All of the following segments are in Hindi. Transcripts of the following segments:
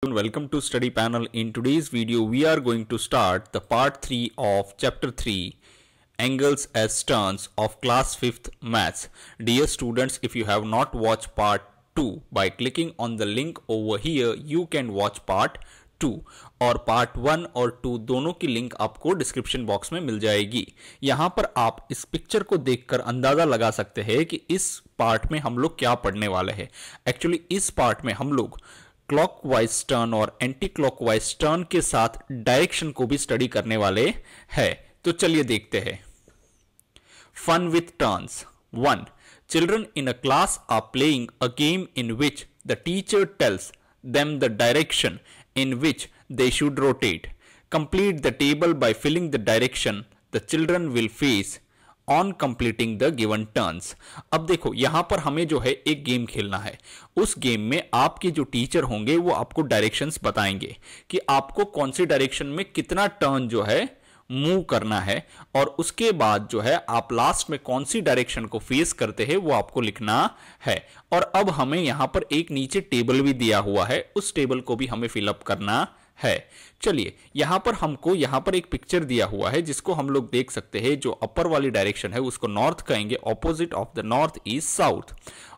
Welcome to Study Panel. In today's video, we are going to start the part 3 of chapter 3, Angles as Turns of class 5th Maths. Dear students, if you have not watched part 2, by clicking on the link over here, you can watch part 2 और पार्ट 1 और 2 दोनों की लिंक आपको डिस्क्रिप्शन बॉक्स में मिल जाएगी। यहाँ पर आप इस पिक्चर को देखकर अंदाजा लगा सकते हैं कि इस पार्ट में हम लोग क्या पढ़ने वाले हैं। एक्चुअली इस पार्ट में हम लोग क्लॉकवाइज टर्न और एंटी क्लॉकवाइज टर्न के साथ डायरेक्शन को भी स्टडी करने वाले हैं। तो चलिए देखते हैं। Fun with turns 1. Children in a class are playing a game in which the teacher tells them the direction in which they should rotate. Complete the table by filling the direction the children will face on completing the given turns. अब देखो यहाँ पर हमें जो है एक गेम खेलना है। उस गेम में आपके जो टीचर होंगे वो आपको डायरेक्शंस बताएंगे कि आपको कौन सी डायरेक्शन में कितना टर्न जो है मूव करना है, और उसके बाद जो है आप लास्ट में कौन सी डायरेक्शन को फेस करते हैं वो आपको लिखना है। और अब हमें यहां पर एक नीचे टेबल भी दिया हुआ है, उस टेबल को भी हमें फिलअप करना है। चलिए यहां पर हमको यहां पर एक पिक्चर दिया हुआ है जिसको हम लोग देख सकते हैं। जो अपर वाली डायरेक्शन है उसको नॉर्थ कहेंगे, opposite of the north is south,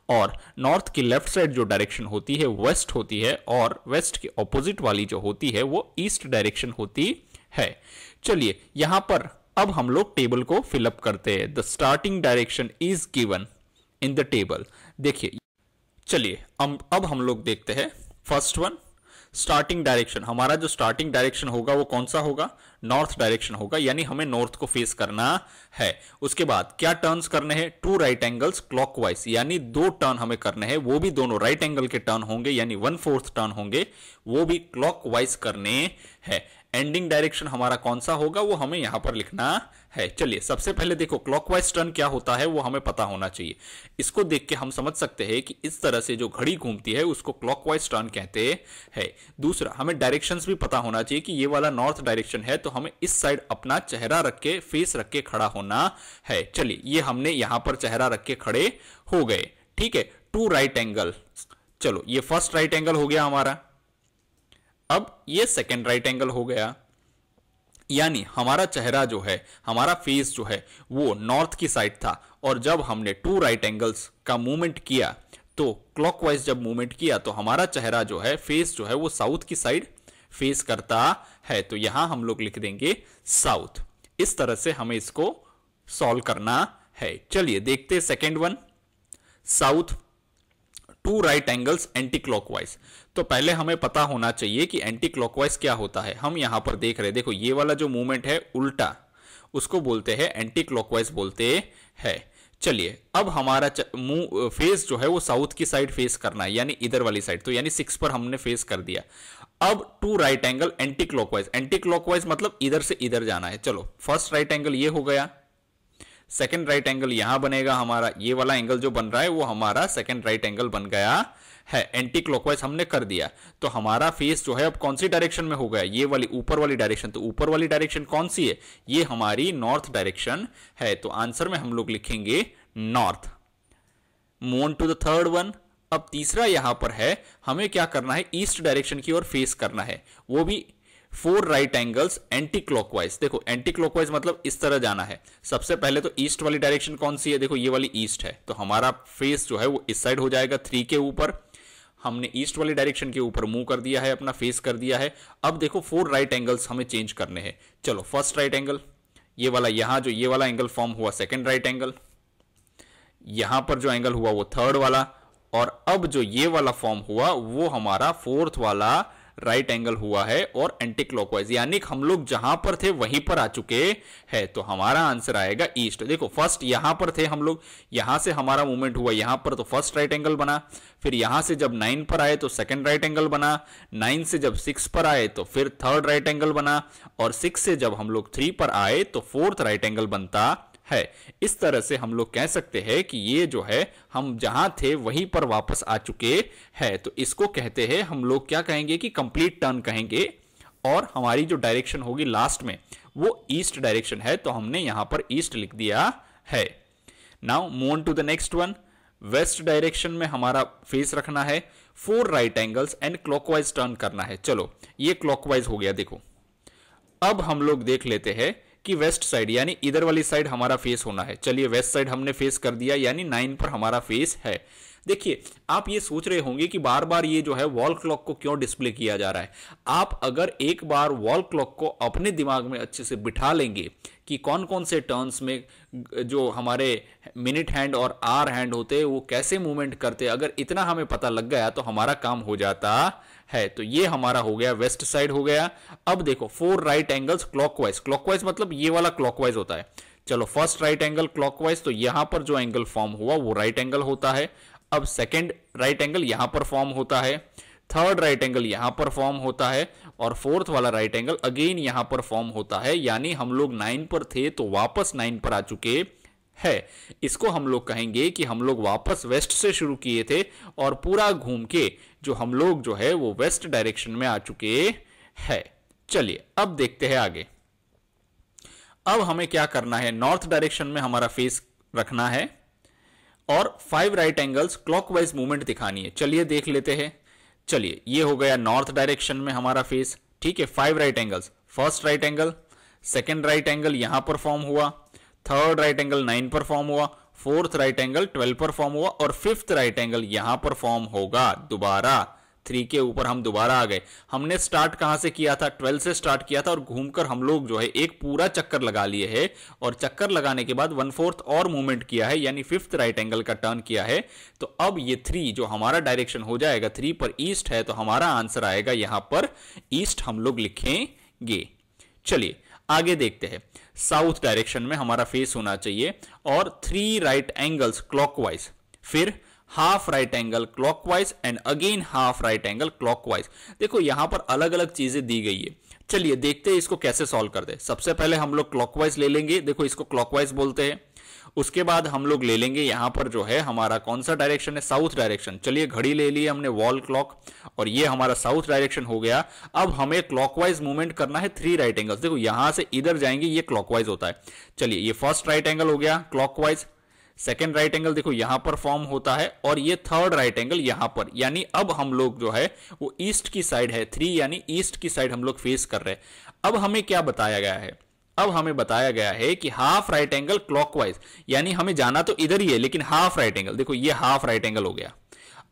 और नॉर्थ की लेफ्ट साइड जो डायरेक्शन होती है वेस्ट होती है, और वेस्ट की ऑपोजिट वाली जो होती है वो ईस्ट डायरेक्शन होती है। चलिए यहां पर अब हम लोग टेबल को फिलअप करते हैं। The starting direction is given in the table. देखिए चलिए अब हम लोग देखते हैं फर्स्ट वन, स्टार्टिंग डायरेक्शन। हमारा जो स्टार्टिंग डायरेक्शन होगा वो कौन सा होगा? नॉर्थ डायरेक्शन होगा, यानी हमें नॉर्थ को फेस करना है। उसके बाद क्या टर्न्स करने हैं? 2 राइट एंगल्स क्लॉकवाइज, यानी 2 टर्न हमें करने हैं, वो भी दोनों राइट एंगल के टर्न होंगे, यानी 1/4 टर्न होंगे, वो भी क्लॉकवाइज करने हैं। एंडिंग डायरेक्शन हमारा कौन सा होगा वो हमें यहां पर लिखना है। चलिए सबसे पहले देखो क्लॉकवाइज टर्न क्या होता है वो हमें पता होना चाहिए। इसको देख के हम समझ सकते हैं कि इस तरह से जो घड़ी घूमती है उसको क्लॉकवाइज टर्न कहते हैं। दूसरा, हमें डायरेक्शंस भी पता होना चाहिए कि ये वाला नॉर्थ डायरेक्शन है तो हमें इस साइड अपना चेहरा रख के फेस रख के खड़ा होना है। चलिए ये हमने यहां पर चेहरा रख के खड़े हो गए, ठीक है। 2 राइट एंगल, चलो ये फर्स्ट राइट एंगल हो गया हमारा, अब ये सेकेंड राइट एंगल हो गया, यानी हमारा चेहरा जो है, हमारा फेस जो है वो नॉर्थ की साइड था, और जब हमने 2 राइट एंगल्स का मूवमेंट किया तो क्लॉकवाइज जब मूवमेंट किया तो हमारा चेहरा जो है, फेस जो है वो साउथ की साइड फेस करता है। तो यहां हम लोग लिख देंगे साउथ। इस तरह से हमें इसको सॉल्व करना है। चलिए देखते हैं second one, south 2 right angles anti clockwise. तो पहले हमें पता होना चाहिए कि एंटी क्लॉकवाइज क्या होता है। हम यहां पर देख रहे हैं, देखो ये वाला जो मूवमेंट है उल्टा, उसको बोलते हैं एंटी क्लॉकवाइज बोलते हैं। चलिए अब हमारा फेस जो है वो साउथ की साइड फेस करना है, यानी इधर वाली साइड, तो यानी 6 पर हमने फेस कर दिया। अब 2 right angle anti clockwise, anti clockwise मतलब इधर से इधर जाना है। चलो फर्स्ट राइट एंगल ये हो गया, सेकेंड राइट एंगल यहां बनेगा हमारा, ये वाला एंगल जो बन रहा है वो हमारा सेकेंड राइट एंगल बन गया है। एंटी क्लॉकवाइज हमने कर दिया, तो हमारा फेस जो है अब कौन सी डायरेक्शन में हो गया? ये वाली ऊपर वाली डायरेक्शन। तो ऊपर वाली डायरेक्शन कौन सी है? ये हमारी नॉर्थ डायरेक्शन है, तो आंसर में हम लोग लिखेंगे north. Move on to the third one. अब तीसरा यहां पर है, हमें क्या करना है? ईस्ट डायरेक्शन की ओर फेस करना है, वो भी 4 राइट एंगल्स एंटी क्लॉकवाइज। देखो एंटी क्लॉकवाइज मतलब इस तरह जाना है। सबसे पहले तो ईस्ट वाली डायरेक्शन कौन सी है? देखो ये वाली ईस्ट है, तो हमारा फेस जो है वो इस साइड हो जाएगा 3 के ऊपर। हमने ईस्ट वाली डायरेक्शन के ऊपर मूव कर दिया है, अपना फेस कर दिया है। अब देखो 4 राइट एंगल्स हमें चेंज करने हैं। चलो फर्स्ट राइट एंगल, ये वाला, यहां जो ये वाला एंगल फॉर्म हुआ सेकेंड राइट एंगल, यहां पर जो एंगल हुआ वो थर्ड वाला, और अब जो ये वाला फॉर्म हुआ वो हमारा फोर्थ वाला राइट एंगल हुआ है, और एंटी क्लॉकवाइज, यानी हम लोग जहां पर थे वहीं पर आ चुके हैं। तो हमारा आंसर आएगा ईस्ट। देखो फर्स्ट यहां पर थे हम लोग, यहां से हमारा मूवमेंट हुआ यहां पर, तो फर्स्ट राइट एंगल बना। फिर यहां से जब 9 पर आए तो सेकंड राइट एंगल बना, 9 से जब 6 पर आए तो फिर थर्ड राइट एंगल बना, और 6 से जब हम लोग 3 पर आए तो फोर्थ राइट एंगल बनता है। इस तरह से हम लोग कह सकते हैं कि ये जो है हम जहां थे वहीं पर वापस आ चुके हैं। तो इसको कहते हैं हम लोग, क्या कहेंगे कि कंप्लीट टर्न कहेंगे, और हमारी जो डायरेक्शन होगी लास्ट में वो ईस्ट डायरेक्शन है, तो हमने यहां पर ईस्ट लिख दिया है। Now move on to the next one. West direction में हमारा फेस रखना है, 4 right angles and clockwise turn करना है। चलो ये क्लॉकवाइज हो गया। देखो अब हम लोग देख लेते हैं कि वेस्ट साइड यानी इधर वाली साइड हमारा फेस होना है। चलिए वेस्ट साइड हमने फेस कर दिया, यानी 9 पर हमारा फेस है। देखिए आप ये सोच रहे होंगे कि बार बार ये जो है वॉल क्लॉक को क्यों डिस्प्ले किया जा रहा है। आप अगर एक बार वॉल क्लॉक को अपने दिमाग में अच्छे से बिठा लेंगे कि कौन कौन से टर्न्स में जो हमारे मिनट हैंड और आवर हैंड होते हैं वो कैसे मूवमेंट करते हैं, अगर इतना हमें पता लग गया तो हमारा काम हो जाता है। तो ये हमारा हो गया वेस्ट साइड हो गया। अब देखो 4 राइट एंगल्स क्लॉकवाइज, क्लॉकवाइज मतलब ये वाला क्लॉकवाइज होता है। चलो फर्स्ट राइट एंगल क्लॉकवाइज, तो यहां पर जो एंगल फॉर्म हुआ वो राइट एंगल होता है। अब सेकंड राइट एंगल यहां पर फॉर्म होता है, थर्ड राइट एंगल यहां पर फॉर्म होता है और फोर्थ वाला राइट एंगल अगेन यहां पर फॉर्म होता है। यानी हम लोग 9 पर थे तो वापस 9 पर आ चुके है। इसको हम लोग कहेंगे कि हम लोग वापस वेस्ट से शुरू किए थे और पूरा घूम के जो हम लोग जो है वो वेस्ट डायरेक्शन में आ चुके हैं। चलिए अब देखते हैं आगे। अब हमें क्या करना है, नॉर्थ डायरेक्शन में हमारा फेस रखना है और 5 राइट एंगल्स क्लॉकवाइज मूवमेंट दिखानी है। चलिए देख लेते हैं। चलिए ये हो गया नॉर्थ डायरेक्शन में हमारा फेस, ठीक है। 5 right angles, first right angle, second right angle यहां पर फॉर्म हुआ, थर्ड राइट एंगल 9 पर फॉर्म हुआ, फोर्थ राइट एंगल 12 पर फॉर्म हुआ और फिफ्थ राइट एंगल यहां पर फॉर्म होगा दोबारा। 3 के ऊपर हम दोबारा आ गए। हमने स्टार्ट कहां से किया था, 12 से स्टार्ट किया था और घूमकर हम लोग जो है एक पूरा चक्कर लगा लिए है और चक्कर लगाने के बाद 1/4 और मूवमेंट किया है, यानी फिफ्थ राइट एंगल का टर्न किया है। तो अब ये 3 जो हमारा डायरेक्शन हो जाएगा, 3 पर ईस्ट है तो हमारा आंसर आएगा यहां पर ईस्ट हम लोग लिखेंगे। चलिए आगे देखते हैं। साउथ डायरेक्शन में हमारा फेस होना चाहिए और 3 राइट एंगल्स क्लॉकवाइज, फिर half right angle clockwise and again half right angle clockwise. देखो यहां पर अलग अलग चीजें दी गई है। चलिए देखते हैं इसको कैसे सॉल्व करते हैं। सबसे पहले हम लोग क्लॉकवाइज ले लेंगे, देखो इसको क्लॉकवाइज बोलते हैं। उसके बाद हम लोग ले लेंगे यहां पर जो है हमारा कौन सा डायरेक्शन है, साउथ डायरेक्शन। चलिए घड़ी ले ली हमने वॉल क्लॉक और ये हमारा साउथ डायरेक्शन हो गया। अब हमें क्लॉकवाइज मूवमेंट करना है 3 राइट एंगल्स। देखो यहां से इधर जाएंगे, ये क्लॉकवाइज होता है। चलिए ये फर्स्ट राइट एंगल हो गया क्लॉकवाइज, सेकेंड राइट एंगल देखो यहां पर फॉर्म होता है और ये थर्ड राइट एंगल यहां पर, यानी अब हम लोग जो है वो ईस्ट की साइड है, 3 यानी ईस्ट की साइड हम लोग फेस कर रहे हैं। अब हमें क्या बताया गया है, अब हमें बताया गया है कि हाफ राइट एंगल क्लॉकवाइज, यानी हमें जाना तो इधर ही है लेकिन हाफ राइट एंगल, देखो ये हाफ राइट एंगल हो गया।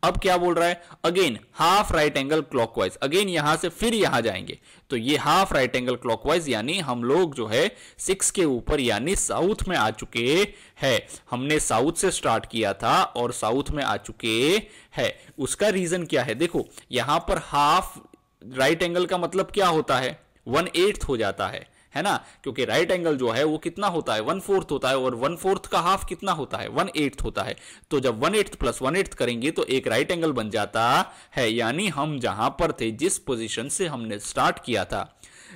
अब क्या बोल रहा है, again half right angle clockwise, again यहां से फिर यहां जाएंगे तो ये हाफ राइट एंगल क्लॉकवाइज, यानी हम लोग जो है 6 के ऊपर यानी साउथ में आ चुके हैं। हमने साउथ से स्टार्ट किया था और साउथ में आ चुके हैं। उसका रीजन क्या है, देखो यहां पर हाफ राइट एंगल का मतलब क्या होता है, 1/8 हो जाता है ना, क्योंकि राइट एंगल जो है वो कितना होता है, 1/4 होता है और 1/4 का हाफ कितना होता है, 1/8 होता है। तो जब 1/8 प्लस 1/8 करेंगे तो एक राइट एंगल बन जाता है। यानी हम जहां पर थे, जिस पोजीशन से हमने स्टार्ट किया था,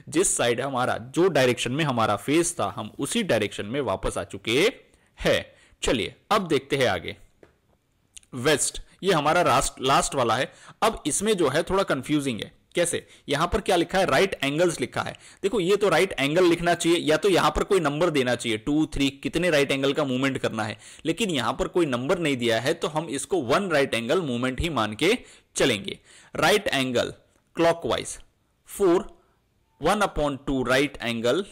जिस साइड हमारा जो डायरेक्शन में हमारा फेस था, हम उसी डायरेक्शन में वापस आ चुके हैं। चलिए अब देखते हैं आगे। वेस्ट ये हमारा लास्ट वाला है। अब इसमें जो है थोड़ा कंफ्यूजिंग है। कैसे, यहां पर क्या लिखा है, राइट एंगल्स लिखा है। देखो ये तो राइट एंगल लिखना चाहिए या तो यहां पर कोई नंबर देना चाहिए, 2 3 कितने राइट एंगल का मूवमेंट करना है, लेकिन यहां पर कोई नंबर नहीं दिया है तो हम इसको 1 राइट एंगल मूवमेंट ही मान के चलेंगे। Right angle clockwise 4, 1/2 right angle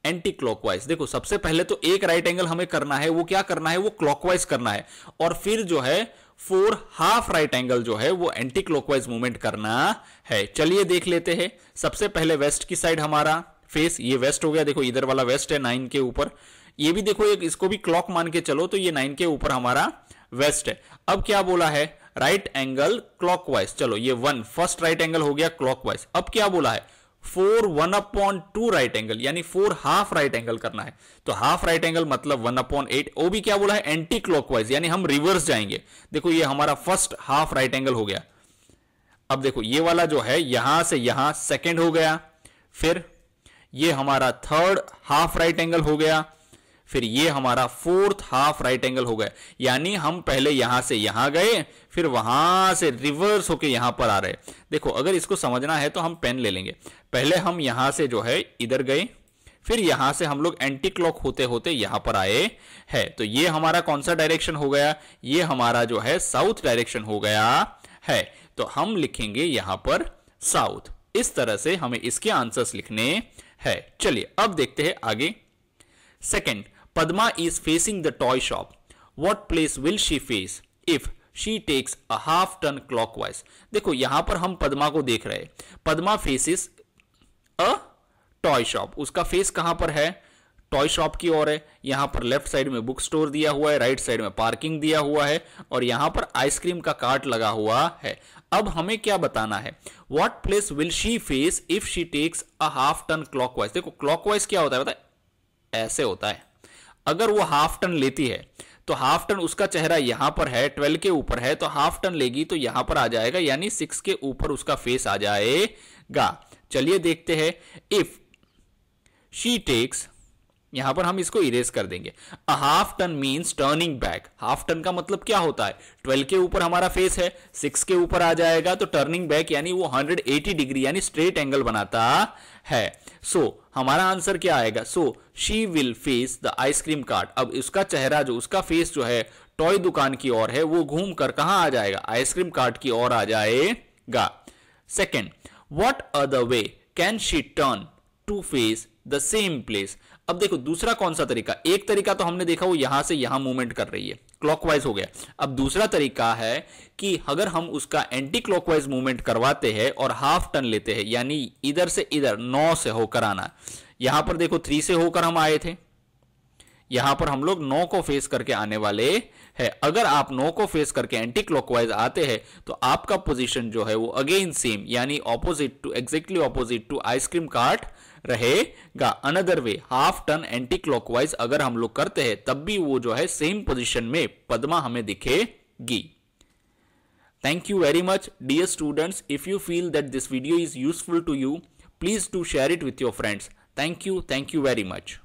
anti clockwise. देखो सबसे पहले तो एक राइट एंगल हमें करना है, वो क्या करना है, वो क्लॉकवाइज करना है और फिर जो है 4 हाफ राइट एंगल जो है वो एंटी क्लॉकवाइज मूवमेंट करना है। चलिए देख लेते हैं। सबसे पहले वेस्ट की साइड हमारा फेस, ये वेस्ट हो गया, देखो इधर वाला वेस्ट है 9 के ऊपर, ये भी देखो इसको भी क्लॉक मान के चलो तो ये 9 के ऊपर हमारा वेस्ट है। अब क्या बोला है, राइट एंगल क्लॉकवाइज, चलो ये 1 फर्स्ट राइट एंगल हो गया क्लॉकवाइज। अब क्या बोला है, 4 1/2 राइट एंगल, यानी 4 हाफ राइट एंगल करना है। तो हाफ राइट एंगल मतलब 1/8। वो भी क्या बोला है, एंटी क्लॉकवाइज, यानी हम रिवर्स जाएंगे। देखो ये हमारा फर्स्ट हाफ राइट एंगल हो गया। अब देखो ये वाला जो है यहां से यहां सेकंड हो गया, फिर ये हमारा थर्ड हाफ राइट एंगल हो गया, फिर ये हमारा फोर्थ हाफ राइट एंगल हो गया। यानी हम पहले यहां से यहां गए, फिर वहां से रिवर्स होके यहां पर आ रहे। देखो अगर इसको समझना है तो हम पेन ले लेंगे। पहले हम यहां से जो है इधर गए, फिर यहां से हम लोग एंटी क्लॉक होते होते यहां पर आए हैं। तो ये हमारा कौन सा डायरेक्शन हो गया, ये हमारा जो है साउथ डायरेक्शन हो गया है। तो हम लिखेंगे यहां पर साउथ। इस तरह से हमें इसके आंसर्स लिखने हैं। चलिए अब देखते हैं आगे। Second, Padma is facing the toy shop, what place will she face if she takes a half turn clockwise. देखो यहां पर हम पद्मा को देख रहे हैं, Padma faces a toy shop, उसका फेस कहां पर है, टॉय शॉप की ओर है। यहां पर लेफ्ट साइड में बुक स्टोर दिया हुआ है, राइट साइड में पार्किंग दिया हुआ है और यहां पर आइसक्रीम का कार्ट लगा हुआ है। अब हमें क्या बताना है, what place will she face if she takes a half turn clockwise. देखो क्लॉकवाइज क्या होता है पता है, ऐसे होता है। अगर वो हाफ टर्न लेती है तो हाफ टर्न, उसका चेहरा यहां पर है, 12 के ऊपर है, तो हाफ टर्न लेगी तो यहां पर आ जाएगा, यानी 6 के ऊपर उसका फेस आ जाएगा। चलिए देखते हैं, इफ शी टेक्स, यहां पर हम इसको इरेज कर देंगे। अ half turn means turning back. Half turn का मतलब क्या होता है, 12 के ऊपर हमारा फेस है, 6 के ऊपर आ जाएगा तो टर्निंग बैक यानी वो 180 डिग्री यानी स्ट्रेट एंगल बनाता है। सो हमारा आंसर क्या आएगा, so she will face the ice cream cart. अब उसका चेहरा जो, उसका फेस जो है टॉय दुकान की ओर है, वो घूम कर कहां आ जाएगा, आइसक्रीम कार्ट की ओर आ जाएगा। Second, what other way can she turn to face the same place. अब देखो दूसरा कौन सा तरीका, एक तरीका तो हमने देखा वो यहां से यहां मूवमेंट कर रही है, क्लॉकवाइज हो गया। अब दूसरा तरीका है कि अगर हम उसका एंटी क्लॉकवाइज मूवमेंट करवाते हैं और हाफ टर्न लेते हैं, यानी इधर से इधर 9 से होकर आना। यहां पर देखो 3 से होकर हम आए थे, यहां पर हम लोग 9 को फेस करके आने वाले हैं। अगर आप 9 को फेस करके एंटी क्लॉकवाइज आते हैं तो आपका पोजीशन जो है वो अगेन सेम, यानी opposite to, exactly opposite to ice cream cart रहेगा। Another way half turn anti clockwise अगर हम लोग करते हैं तब भी वो जो है सेम पोजीशन में पद्मा हमें दिखेगी। Thank you very much, dear students. If you feel that this video is useful to you, please do share it with your friends. Thank you very much.